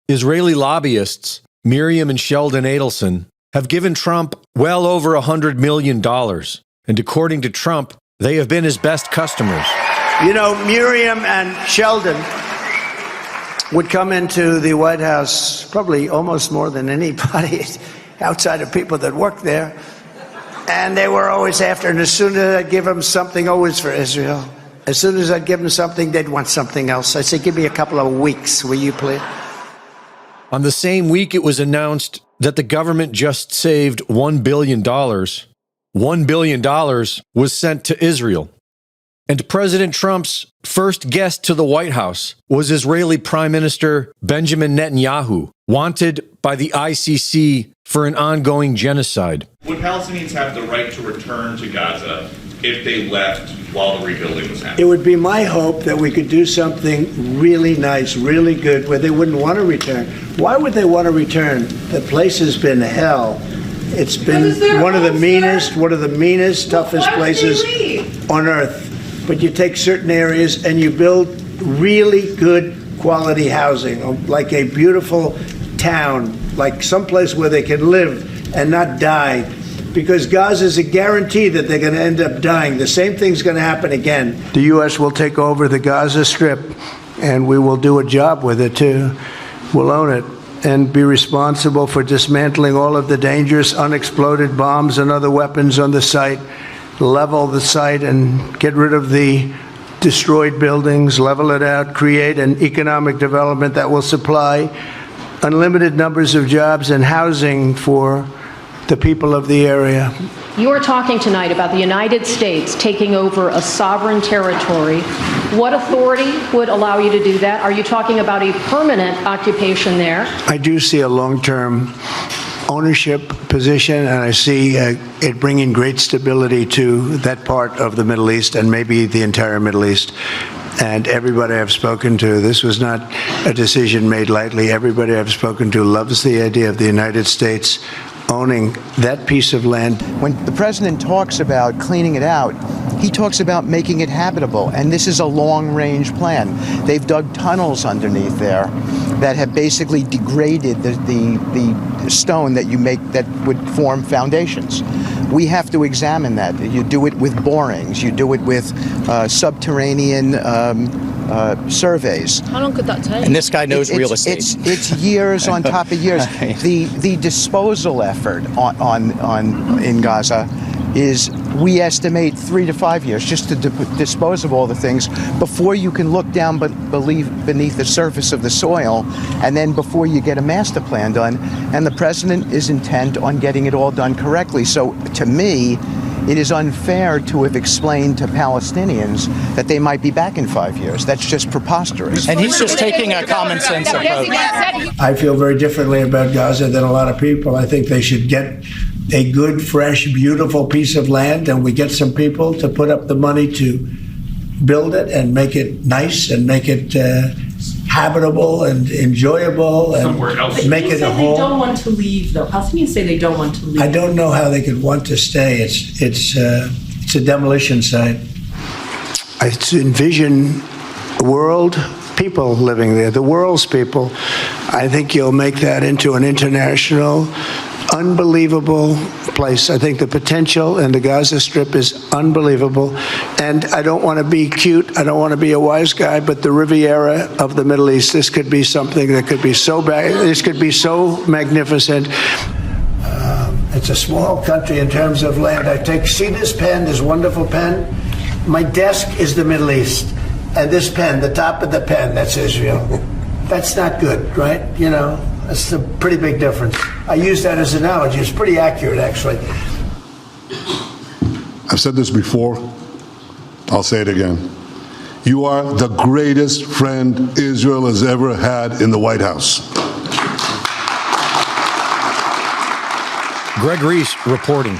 Israeli lobbyists, Miriam and Sheldon Adelson, have given Trump well over $100 million. And according to Trump, they have been his best customers. You know, Miriam and Sheldon would come into the White House probably almost more than anybody outside of people that work there. And they were always after, and as soon as I'd give them something, always for Israel. As soon as I'd give them something, they'd want something else. I said, give me a couple of weeks, will you please? On the same week, it was announced that the government just saved $1 billion. $1 billion was sent to Israel. And President Trump's first guest to the White House was Israeli Prime Minister Benjamin Netanyahu, wanted by the ICC for an ongoing genocide. Would Palestinians have the right to return to Gaza if they left while the rebuilding was happening? It would be my hope that we could do something really nice, really good, where they wouldn't want to return. Why would they want to return? The place has been hell. It's been one of the meanest, toughest places on earth. But you take certain areas and you build really good quality housing, like a beautiful town, like someplace where they can live and not die. Because Gaza is a guarantee that they're going to end up dying. The same thing's going to happen again. The U.S. will take over the Gaza Strip, and we will do a job with it, too. We'll own it and be responsible for dismantling all of the dangerous unexploded bombs and other weapons on the site, level the site and get rid of the destroyed buildings, level it out, create an economic development that will supply unlimited numbers of jobs and housing for the people of the area. You are talking tonight about the United States taking over a sovereign territory. What authority would allow you to do that? Are you talking about a permanent occupation there? I do see a long-term ownership position, and I see it bringing great stability to that part of the Middle East and maybe the entire Middle East. And everybody I've spoken to, this was not a decision made lightly. Everybody I've spoken to loves the idea of the United States owning that piece of land. When the president talks about cleaning it out, he talks about making it habitable, and this is a long-range plan. They've dug tunnels underneath there that have basically degraded the stone that you make that would form foundations. We have to examine that. You do it with borings. You do it with subterranean surveys. How long could that take? And this guy knows real estate. It's years on top of years. The disposal effort in Gaza is, we estimate, 3 to 5 years just to dispose of all the things before you can look down beneath the surface of the soil, and then before you get a master plan done. And the president is intent on getting it all done correctly. So to me, it is unfair to have explained to Palestinians that they might be back in 5 years. That's just preposterous. And he's just taking a common sense approach. I feel very differently about Gaza than a lot of people. I think they should get a good, fresh, beautiful piece of land, and we get some people to put up the money to build it and make it nice and make it habitable and enjoyable and make it a home. They don't want to leave, though. Palestinians say they don't want to leave. I don't know how they could want to stay. It's a demolition site. I envision world people living there, the world's people. I think you'll make that into an international, unbelievable place. I think the potential in the Gaza Strip is unbelievable. And I don't want to be cute. I don't want to be a wise guy, but the Riviera of the Middle East, this could be something that could be so bad. This could be so magnificent. It's a small country in terms of land. See this pen, this wonderful pen? My desk is the Middle East. And this pen, the top of the pen, that's Israel. That's not good, right? You know, that's a pretty big difference. I use that as an analogy. It's pretty accurate, actually. I've said this before. I'll say it again. You are the greatest friend Israel has ever had in the White House. Greg Reece reporting.